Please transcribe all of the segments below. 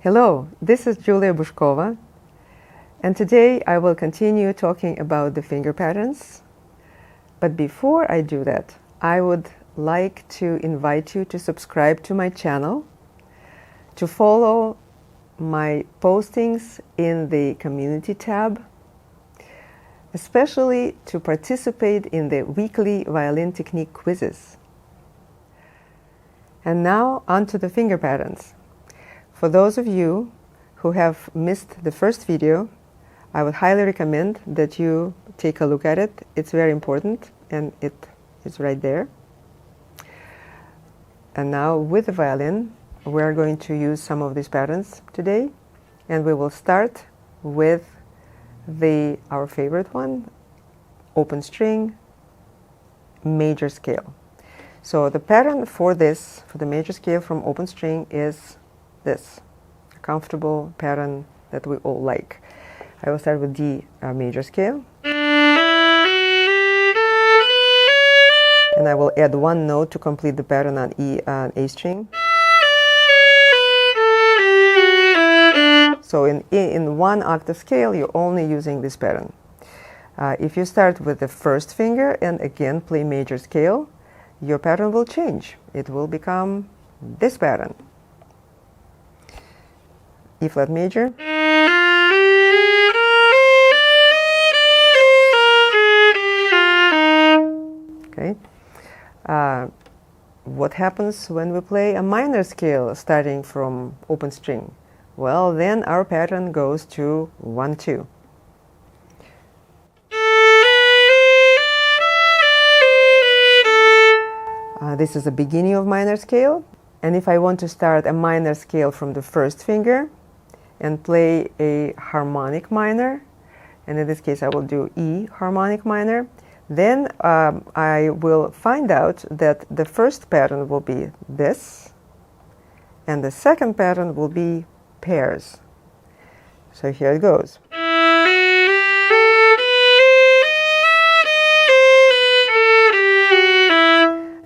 Hello, this is Julia Bushkova, and today I will continue talking about the finger patterns. But before I do that, I would like to invite you to subscribe to my channel, to follow my postings in the community tab, especially to participate in the weekly violin technique quizzes. And now on to the finger patterns. For those of you who have missed the first video, I would highly recommend that you take a look at it. It's very important and it is right there. And now with the violin, we're going to use some of these patterns today, and we will start with our favorite one, open string, major scale. So the pattern for this, for the major scale from open string, is this, a comfortable pattern that we all like. I will start with D major scale, and I will add one note to complete the pattern on E and A string. So in one octave scale, you're only using this pattern. If you start with the first finger and again play major scale, your pattern will change. It will become this pattern. E flat major, okay. What happens when we play a minor scale starting from open string? Well, then our pattern goes to 1-2. This is the beginning of minor scale, and if I want to start a minor scale from the first finger and play a harmonic minor, and in this case I will do E harmonic minor, then I will find out that the first pattern will be this, and the second pattern will be pairs. So here it goes.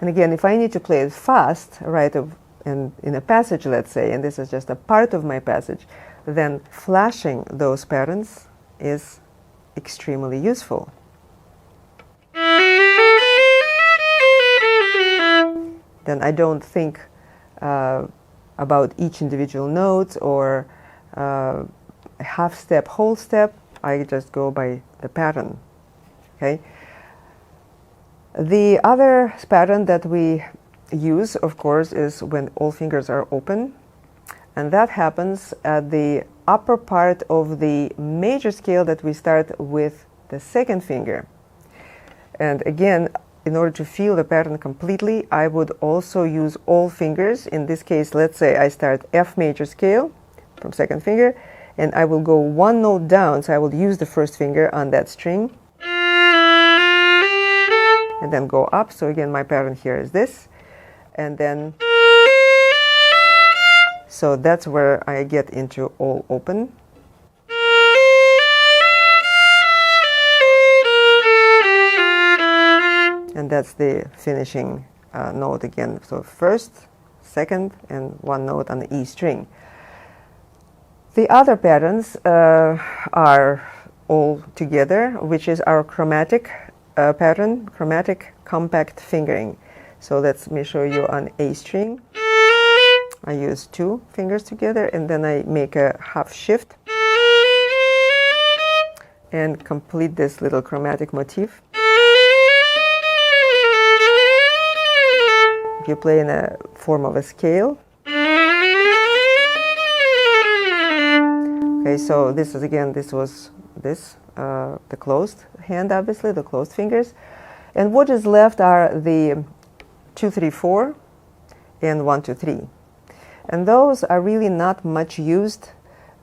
And again, if I need to play it fast, right, in a passage, let's say, and this is just a part of my passage, then flashing those patterns is extremely useful. Then I don't think about each individual note or half step, whole step. I just go by the pattern. Okay. The other pattern that we use, of course, is when all fingers are open, and that happens at the upper part of the major scale that we start with the second finger. And again, in order to feel the pattern completely, I would also use all fingers. In this case, let's say I start F major scale from second finger, and I will go one note down, so I will use the first finger on that string, and then go up. So again, my pattern here is this, and then, so that's where I get into all open. And that's the finishing note again. So first, second, and one note on the E string. The other patterns are all together, which is our chromatic pattern, chromatic compact fingering. So let me show you on A string. I use two fingers together, and then I make a half shift and complete this little chromatic motif. If you play in a form of a scale. Okay, so this is again, this was this, the closed hand, obviously, the closed fingers. And what is left are the 2, 3, 4 and 1, 2, 3. And those are really not much used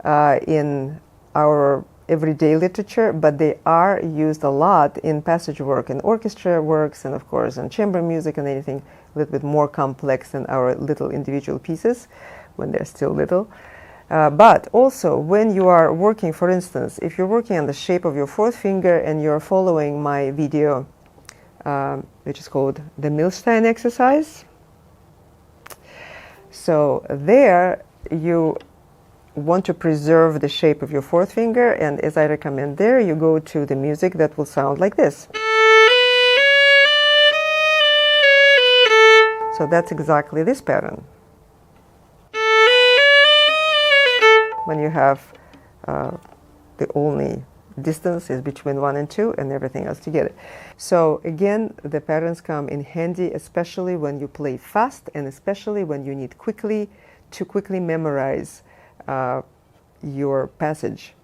in our everyday literature, but they are used a lot in passage work and orchestra works, and of course in chamber music and anything a little bit more complex than our little individual pieces when they're still little. But also when you are working, for instance, if you're working on the shape of your fourth finger and you're following my video, which is called the Milstein exercise. So there you want to preserve the shape of your fourth finger, and as I recommend there, you go to the music that will sound like this. So that's exactly this pattern. When you have the only distance is between 1 and 2 and everything else together. So again, the patterns come in handy, especially when you play fast and especially when you need to quickly memorize your passage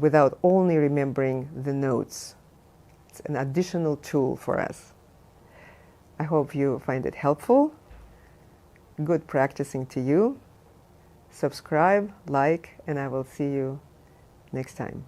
without only remembering the notes. It's an additional tool for us. I hope you find it helpful. Good practicing to you. Subscribe, like, and I will see you next time.